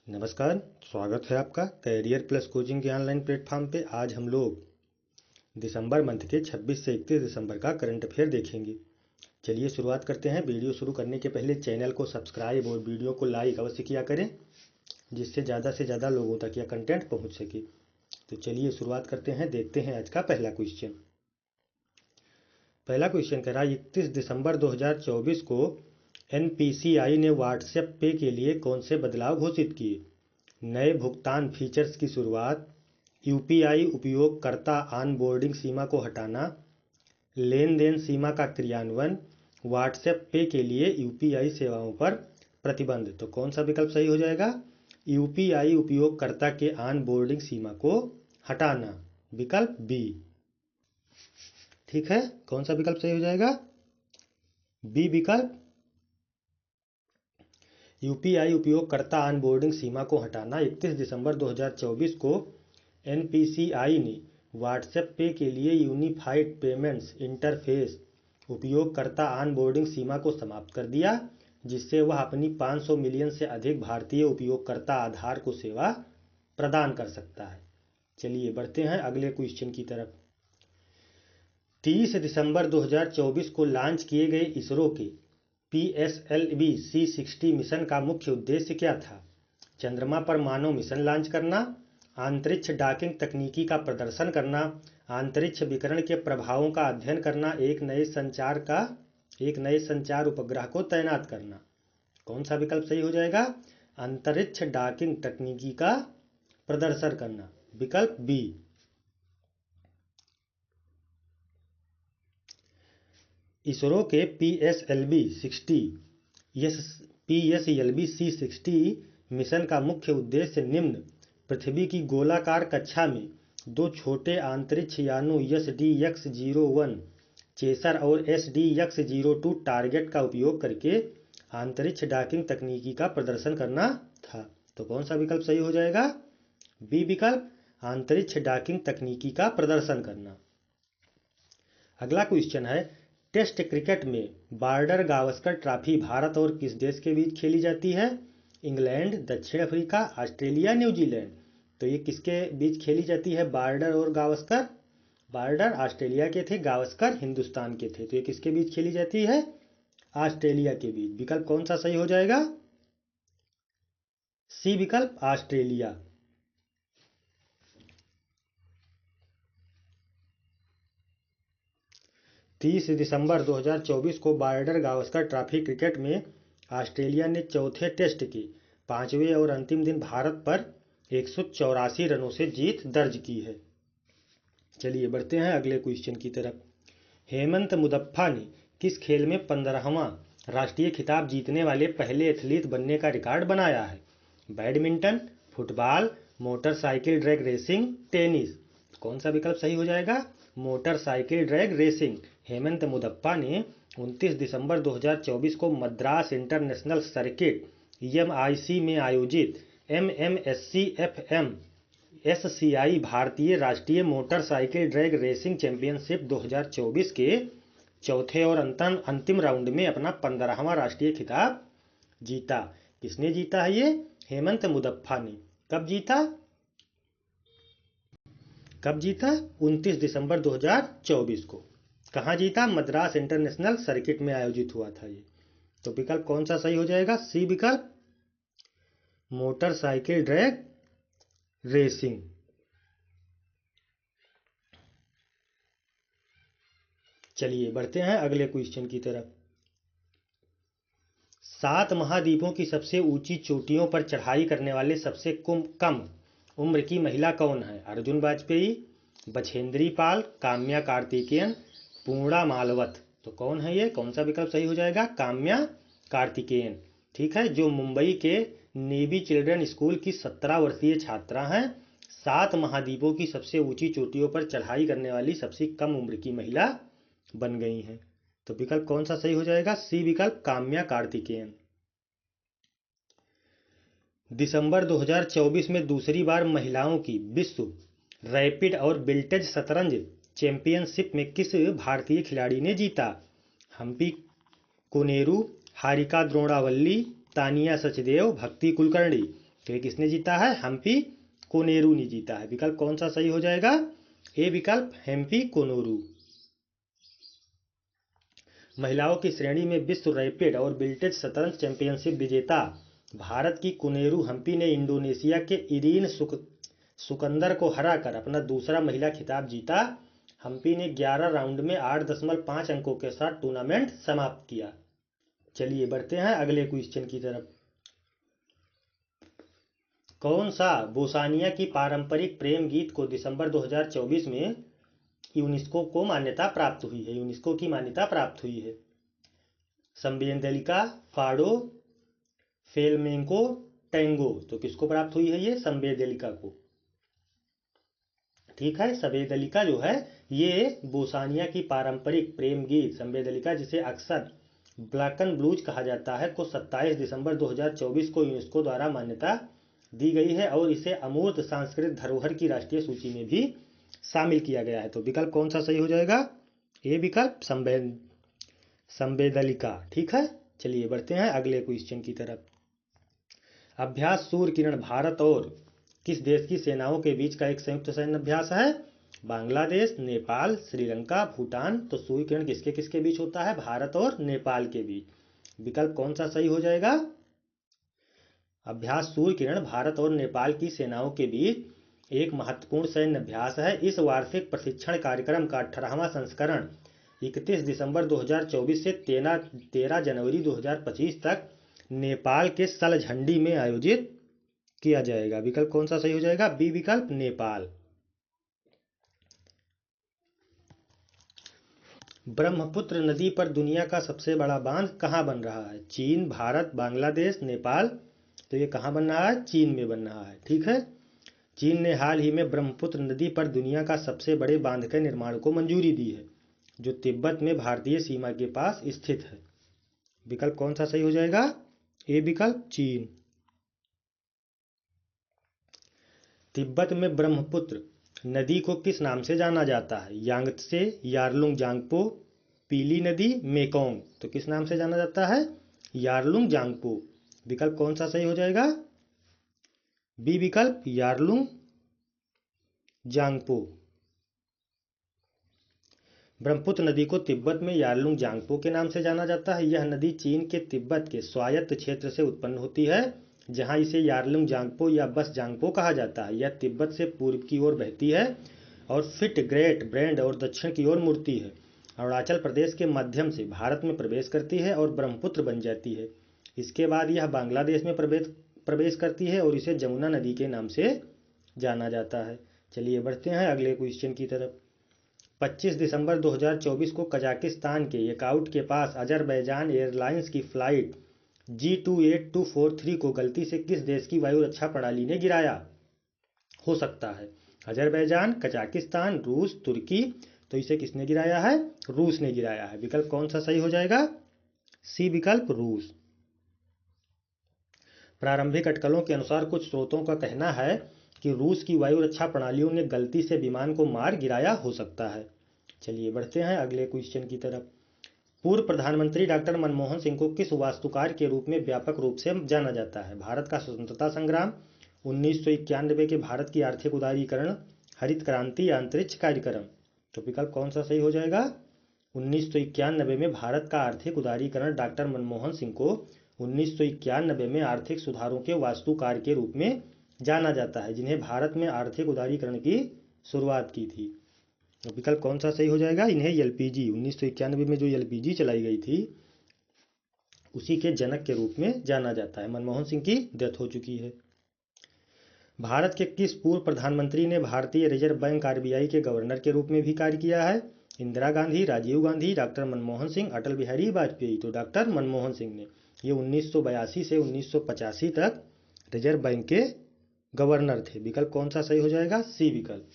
नमस्कार। स्वागत है आपका कैरियर प्लस कोचिंग के ऑनलाइन प्लेटफॉर्म पे। आज हम लोग दिसंबर मंथ के 26 से 31 दिसंबर का करंट अफेयर देखेंगे। चलिए शुरुआत करते हैं। वीडियो शुरू करने के पहले चैनल को सब्सक्राइब और वीडियो को लाइक अवश्य किया करें, जिससे ज़्यादा से ज़्यादा लोगों तक यह कंटेंट पहुँच सके। तो चलिए शुरुआत करते हैं। देखते हैं आज का पहला क्वेश्चन। पहला क्वेश्चन कह रहा है 31 दिसंबर 2024 को एनपीसीआई ने व्हाट्सएप पे के लिए कौन से बदलाव घोषित किए? नए भुगतान फीचर्स की शुरुआत, यूपीआई उपयोगकर्ता ऑनबोर्डिंग सीमा को हटाना, लेन देन सीमा का क्रियान्वयन, व्हाट्सएप पे के लिए यूपीआई सेवाओं पर प्रतिबंध। तो कौन सा विकल्प सही हो जाएगा? यूपीआई उपयोगकर्ता के ऑनबोर्डिंग सीमा को हटाना, विकल्प बी। ठीक है, कौन सा विकल्प सही हो जाएगा? बी विकल्प। यूपीआई उपयोगकर्ता ऑनबोर्डिंग सीमा को हटाना। 31 दिसंबर 2024 को एनपीसीआई ने व्हाट्सएप पे के लिए यूनिफाइड पेमेंट्स इंटरफेस उपयोगकर्ता ऑनबोर्डिंग सीमा को समाप्त कर दिया, जिससे वह अपनी 500 मिलियन से अधिक भारतीय उपयोगकर्ता आधार को सेवा प्रदान कर सकता है। चलिए बढ़ते हैं अगले क्वेश्चन की तरफ। 30 दिसंबर 2024 को लॉन्च किए गए इसरो के PSLV C60 मिशन का मुख्य उद्देश्य क्या था? चंद्रमा पर मानव मिशन लॉन्च करना, अंतरिक्ष डॉकिंग तकनीकी का प्रदर्शन करना, अंतरिक्ष विकिरण के प्रभावों का अध्ययन करना, एक नए संचार उपग्रह को तैनात करना। कौन सा विकल्प सही हो जाएगा? अंतरिक्ष डॉकिंग तकनीकी का प्रदर्शन करना, विकल्प बी। इसरो के PSLV C60 मिशन का मुख्य उद्देश्य निम्न: पृथ्वी की गोलाकार कक्षा में दो छोटे अंतरिक्ष यानों SDX-01 चेसर और SDX-02 टारगेट का उपयोग करके अंतरिक्ष डॉकिंग तकनीकी का प्रदर्शन करना था। तो कौन सा विकल्प सही हो जाएगा? बी विकल्प, अंतरिक्ष डॉकिंग तकनीकी का प्रदर्शन करना। अगला क्वेश्चन है, टेस्ट क्रिकेट में बॉर्डर गावस्कर ट्रॉफी भारत और किस देश के बीच खेली जाती है? इंग्लैंड, दक्षिण अफ्रीका, ऑस्ट्रेलिया, न्यूजीलैंड। तो ये किसके बीच खेली जाती है? बॉर्डर और गावस्कर। बॉर्डर ऑस्ट्रेलिया के थे, गावस्कर हिंदुस्तान के थे। तो ये किसके बीच खेली जाती है? ऑस्ट्रेलिया के बीच। विकल्प कौन सा सही हो जाएगा? सी विकल्प, ऑस्ट्रेलिया। तीस दिसंबर 2024 को बॉर्डर गावस्कर ट्रॉफी क्रिकेट में ऑस्ट्रेलिया ने चौथे टेस्ट के 5वें और अंतिम दिन भारत पर 184 रनों से जीत दर्ज की है। चलिए बढ़ते हैं अगले क्वेश्चन की तरफ। हेमंत मुदप्पा ने किस खेल में 15वां राष्ट्रीय खिताब जीतने वाले पहले एथलीट बनने का रिकॉर्ड बनाया है? Badminton, football, motorcycle drag racing, tennis. कौन सा विकल्प सही हो जाएगा? Motorcycle drag racing. Hemant Mudappa ने 29 दिसंबर 2024 को मद्रास इंटरनेशनल सर्किट MIC में आयोजित MMSCFM SCI भारतीय राष्ट्रीय मोटरसाइकिल ड्रैग रेसिंग चैंपियनशिप 2024 के चौथे और अंतिम राउंड में अपना 15वां राष्ट्रीय खिताब जीता। किसने जीता है ये? हेमंत मुदप्पा ने। कब जीता? 29 दिसंबर 2024 को। कहाँ जीता? मद्रास इंटरनेशनल सर्किट में आयोजित हुआ था ये। तो विकल्प कौन सा सही हो जाएगा? सी विकल्प, मोटरसाइकिल ड्रैग रेसिंग। चलिए बढ़ते हैं अगले क्वेश्चन की तरफ। 7 महाद्वीपों की सबसे ऊंची चोटियों पर चढ़ाई करने वाले सबसे कम उम्र की महिला कौन है? अर्जुन वाजपेयी, बछेंद्री पाल, काम्या कार्तिकेयन, पूर्णा मालवत। तो कौन है ये? कौन सा विकल्प सही हो जाएगा? काम्या कार्तिकेयन। ठीक है, जो मुंबई के नेवी चिल्ड्रन स्कूल की 17 वर्षीय छात्रा हैं। 7 महाद्वीपों की सबसे ऊंची चोटियों पर चढ़ाई करने वाली सबसे कम उम्र की महिला बन गई हैं। तो विकल्प कौन सा सही हो जाएगा? सी विकल्प, काम्या कार्तिकेयन। दिसंबर 2024 में दूसरी बार महिलाओं की विश्व रैपिड और बिल्टेज शतरंज चैंपियनशिप में किस भारतीय खिलाड़ी ने जीता? हम्पी कोनेरू, हारिका द्रोणावल्ली, तानिया सचदेव, भक्ति कुलकर्णी। तो ये किसने जीता है? हम्पी कोनेरू ने जीता है। विकल्प कौन सा सही हो जाएगा? ए विकल्प हम्पी कोनेरू। महिलाओं की श्रेणी में विश्व रैपिड और बिल्टेज शतरंज चैंपियनशिप विजेता भारत की कोनेरू हम्पी ने इंडोनेशिया के इरीन सुकंदर को हराकर अपना दूसरा महिला खिताब जीता। हम्पी ने 11 राउंड में 8.5 अंकों के साथ टूर्नामेंट समाप्त किया। चलिए बढ़ते हैं अगले क्वेश्चन की तरफ। कौन सा बोस्निया की पारंपरिक प्रेम गीत को दिसंबर 2024 में यूनेस्को को मान्यता प्राप्त हुई है? यूनेस्को की मान्यता प्राप्त हुई है। संवेदलिका, फाडो, फेलमेंको, टैंगो। तो किसको प्राप्त हुई है? ये संवेदलिका को। ठीक है, संवेदलिका जो है ये बोस्निया की पारंपरिक प्रेम गीत संवेदलिका, जिसे अक्सर ब्लैकन ब्लूज कहा जाता है, को 27 दिसंबर 2024 को यूनेस्को द्वारा मान्यता दी गई है और इसे अमूर्त सांस्कृतिक धरोहर की राष्ट्रीय सूची में भी शामिल किया गया है। तो विकल्प कौन सा सही हो जाएगा? ए विकल्प संवेदलिका। ठीक है, चलिए बढ़ते हैं अगले क्वेश्चन की तरफ। अभ्यास सूर्य किरण भारत और किस देश की सेनाओं के बीच का एक संयुक्त सैन्य अभ्यास है? बांग्लादेश, नेपाल, श्रीलंका, भूटान। तो सूर्य किरण किसके किसके बीच होता है? भारत और नेपाल के बीच। विकल्प कौन सा सही हो जाएगा? अभ्यास सूर्य किरण भारत और नेपाल की सेनाओं के बीच एक महत्वपूर्ण सैन्य अभ्यास है। इस वार्षिक प्रशिक्षण कार्यक्रम का 18वां संस्करण 31 दिसंबर 2024 से 13 जनवरी 2025 तक नेपाल के सलझंडी में आयोजित किया जाएगा। विकल्प कौन सा सही हो जाएगा? बी विकल्प नेपाल। ब्रह्मपुत्र नदी पर दुनिया का सबसे बड़ा बांध कहाँ बन रहा है? चीन, भारत, बांग्लादेश, नेपाल। तो ये कहाँ बन रहा है? चीन में बन रहा है। ठीक है, चीन ने हाल ही में ब्रह्मपुत्र नदी पर दुनिया का सबसे बड़े बांध के निर्माण को मंजूरी दी है, जो तिब्बत में भारतीय सीमा के पास स्थित है। विकल्प कौन सा सही हो जाएगा? ए विकल्प चीन। तिब्बत में ब्रह्मपुत्र नदी को किस नाम से जाना जाता है? यांगत्से, यारलुंग जांगपो, पीली नदी, मेकोंग। तो किस नाम से जाना जाता है? यारलुंग जांगपो। विकल्प कौन सा सही हो जाएगा? बी विकल्प यारलुंग जांगपो। ब्रह्मपुत्र नदी को तिब्बत में यारलुंग जांगपो के नाम से जाना जाता है। यह नदी चीन के तिब्बत के स्वायत्त क्षेत्र से उत्पन्न होती है, जहां इसे यारलुंग जांगपो या बस जांगपो कहा जाता है। यह तिब्बत से पूर्व की ओर बहती है और फिट, ग्रेट ब्रैंड और दक्षिण की ओर मुड़ती है। अरुणाचल प्रदेश के माध्यम से भारत में प्रवेश करती है और ब्रह्मपुत्र बन जाती है। इसके बाद यह बांग्लादेश में प्रवेश करती है और इसे जमुना नदी के नाम से जाना जाता है। चलिए बढ़ते हैं अगले क्वेश्चन की तरफ। 25 दिसंबर 2024 को कजाकिस्तान के यकाउट के पास अजरबैजान एयरलाइंस की फ्लाइट G28243 को गलती से किस देश की वायु रक्षा प्रणाली ने गिराया हो सकता है? अजरबैजान, कजाकिस्तान, रूस, तुर्की। तो इसे किसने गिराया है? रूस ने गिराया है। विकल्प कौन सा सही हो जाएगा? सी विकल्प रूस। प्रारंभिक अटकलों के अनुसार कुछ स्रोतों का कहना है कि रूस की वायु रक्षा प्रणालियों ने गलती से विमान को मार गिराया हो सकता है। चलिए बढ़ते हैं अगले क्वेश्चन की तरफ। पूर्व प्रधानमंत्री डॉक्टर मनमोहन सिंह को किस वास्तुकार के रूप में व्यापक रूप से जाना जाता है? भारत का स्वतंत्रता संग्राम, 1991 के भारत की आर्थिक उदारीकरण, हरित क्रांति या अंतरिक्ष कार्यक्रम। तो विकल्प कौन सा सही हो जाएगा? 1991 में भारत का आर्थिक उदारीकरण। डॉक्टर मनमोहन सिंह को 1991 में आर्थिक सुधारों के वास्तुकार के रूप में जाना जाता है, जिन्हें भारत में आर्थिक उदारीकरण की शुरुआत की थी। तो विकल्प कौन सा सही हो जाएगा? इन्हें एलपीजी 1991 में जो एलपीजी चलाई गई थी उसी के जनक के रूप में जाना जाता है। मनमोहन सिंह की डेथ हो चुकी है। भारत के किस पूर्व प्रधानमंत्री ने भारतीय रिजर्व बैंक आरबीआई के गवर्नर के रूप में भी कार्य किया है? इंदिरा गांधी, राजीव गांधी, डॉक्टर मनमोहन सिंह, अटल बिहारी वाजपेयी। तो डॉक्टर मनमोहन सिंह ने। ये 1982 से 1985 तक रिजर्व बैंक के गवर्नर थे। विकल्प कौन सा सही हो जाएगा? सी विकल्प।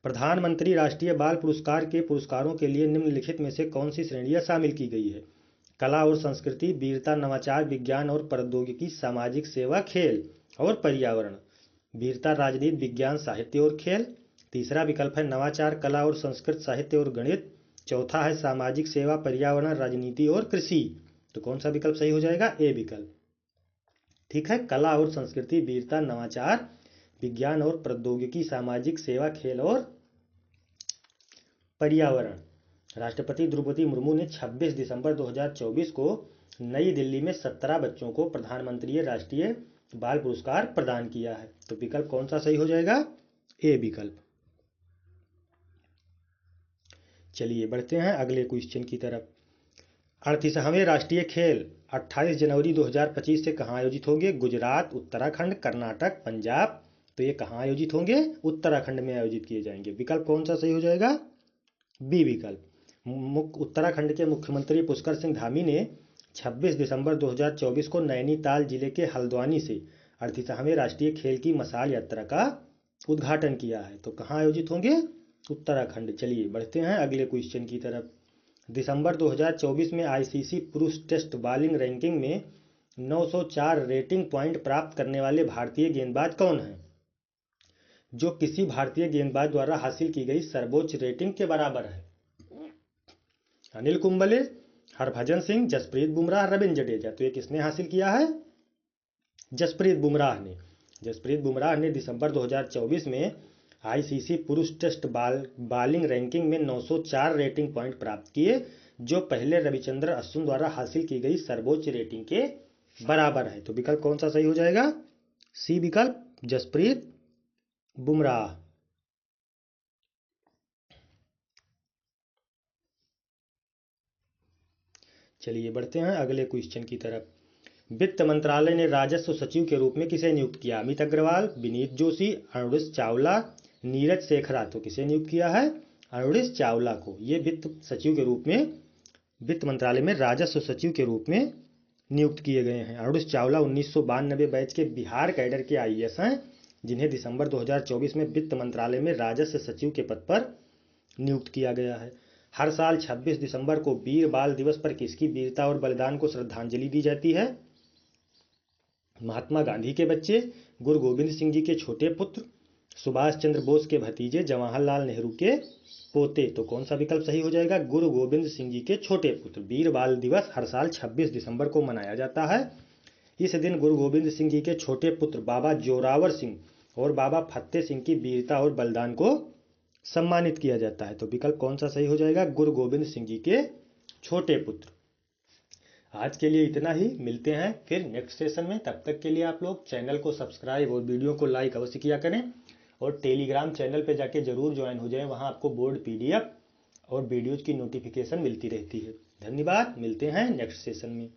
प्रधानमंत्री राष्ट्रीय बाल पुरस्कार के पुरस्कारों के लिए निम्नलिखित में से कौन सी श्रेणियां शामिल की गई है? कला और संस्कृति, वीरता, नवाचार, विज्ञान और प्रौद्योगिकी, सामाजिक सेवा, खेल और पर्यावरण। वीरता, राजनीति, विज्ञान, साहित्य और खेल। तीसरा विकल्प है नवाचार, कला और संस्कृत, साहित्य और गणित। चौथा है सामाजिक सेवा, पर्यावरण, राजनीति और कृषि। तो कौन सा विकल्प सही हो जाएगा? ए विकल्प। ठीक है। कला और संस्कृति, वीरता, नवाचार, विज्ञान और प्रौद्योगिकी, सामाजिक सेवा, खेल और पर्यावरण। राष्ट्रपति द्रौपदी मुर्मू ने 26 दिसंबर 2024 को नई दिल्ली में 17 बच्चों को प्रधानमंत्री राष्ट्रीय बाल पुरस्कार प्रदान किया है। तो विकल्प कौन सा सही हो जाएगा? ए विकल्प। चलिए बढ़ते हैं अगले क्वेश्चन की तरफ। 38वें राष्ट्रीय खेल 28 जनवरी 2025 से कहाँ आयोजित होंगे? गुजरात, उत्तराखंड, कर्नाटक, पंजाब। तो ये कहाँ आयोजित होंगे? उत्तराखंड में आयोजित किए जाएंगे। विकल्प कौन सा सही हो जाएगा? बी विकल्प। उत्तराखंड के मुख्यमंत्री पुष्कर सिंह धामी ने 26 दिसंबर 2024 को नैनीताल जिले के हल्द्वानी से 38वें राष्ट्रीय खेल की मशाल यात्रा का उद्घाटन किया है। तो कहाँ आयोजित होंगे? उत्तराखंड। चलिए बढ़ते हैं अगले क्वेश्चन की तरफ। दिसंबर 2024 में आईसीसी पुरुष टेस्ट बॉलिंग रैंकिंग में 904 रेटिंग पॉइंट प्राप्त करने वाले भारतीय गेंदबाज कौन हैं? जो किसी भारतीय गेंदबाज द्वारा हासिल की गई सर्वोच्च रेटिंग के बराबर है। अनिल कुंबले, हरभजन सिंह, जसप्रीत बुमराह, रविंद्र जडेजा। तो ये किसने हासिल किया है? जसप्रीत बुमराह ने। जसप्रीत बुमराह ने दिसंबर 2024 में आईसीसी पुरुष टेस्ट बॉलिंग रैंकिंग में 904 रेटिंग पॉइंट प्राप्त किए, जो पहले रविचंद्रन अश्विन द्वारा हासिल की गई सर्वोच्च रेटिंग के बराबर है। तो विकल्प कौन सा सही हो जाएगा? सी विकल्प, जसप्रीत बुमराह। चलिए बढ़ते हैं अगले क्वेश्चन की तरफ। वित्त मंत्रालय ने राजस्व सचिव के रूप में किसे नियुक्त किया? अमित अग्रवाल, विनीत जोशी, अरुणेश चावला, नीरज शेखरा। तो किसे नियुक्त किया है? अरुणेश चावला को। ये वित्त सचिव के रूप में, वित्त मंत्रालय में राजस्व सचिव के रूप में नियुक्त किए गए हैं। अरुणेश चावला 1992 बैच के बिहार कैडर के आईएएस हैं, जिन्हें दिसंबर 2024 में वित्त मंत्रालय में राजस्व सचिव के पद पर नियुक्त किया गया है। हर साल 26 दिसंबर को वीर बाल दिवस पर किसकी वीरता और बलिदान को श्रद्धांजलि दी जाती है? महात्मा गांधी के बच्चे, गुरु गोविंद सिंह जी के छोटे पुत्र, सुभाष चंद्र बोस के भतीजे, जवाहरलाल नेहरू के पोते। तो कौन सा विकल्प सही हो जाएगा? गुरु गोविंद सिंह जी के छोटे पुत्र। वीर बाल दिवस हर साल 26 दिसंबर को मनाया जाता है। इस दिन गुरु गोविंद सिंह जी के छोटे पुत्र बाबा जोरावर सिंह और बाबा फतेह सिंह की वीरता और बलिदान को सम्मानित किया जाता है। तो विकल्प कौन सा सही हो जाएगा? गुरु गोविंद सिंह जी के छोटे पुत्र। आज के लिए इतना ही, मिलते हैं फिर नेक्स्ट सेशन में। तब तक के लिए आप लोग चैनल को सब्सक्राइब और वीडियो को लाइक अवश्य किया करें, और टेलीग्राम चैनल पे जाके जरूर ज्वाइन हो जाएं। वहां आपको बोर्ड पीडीएफ और वीडियोज की नोटिफिकेशन मिलती रहती है। धन्यवाद, मिलते हैं नेक्स्ट सेशन में।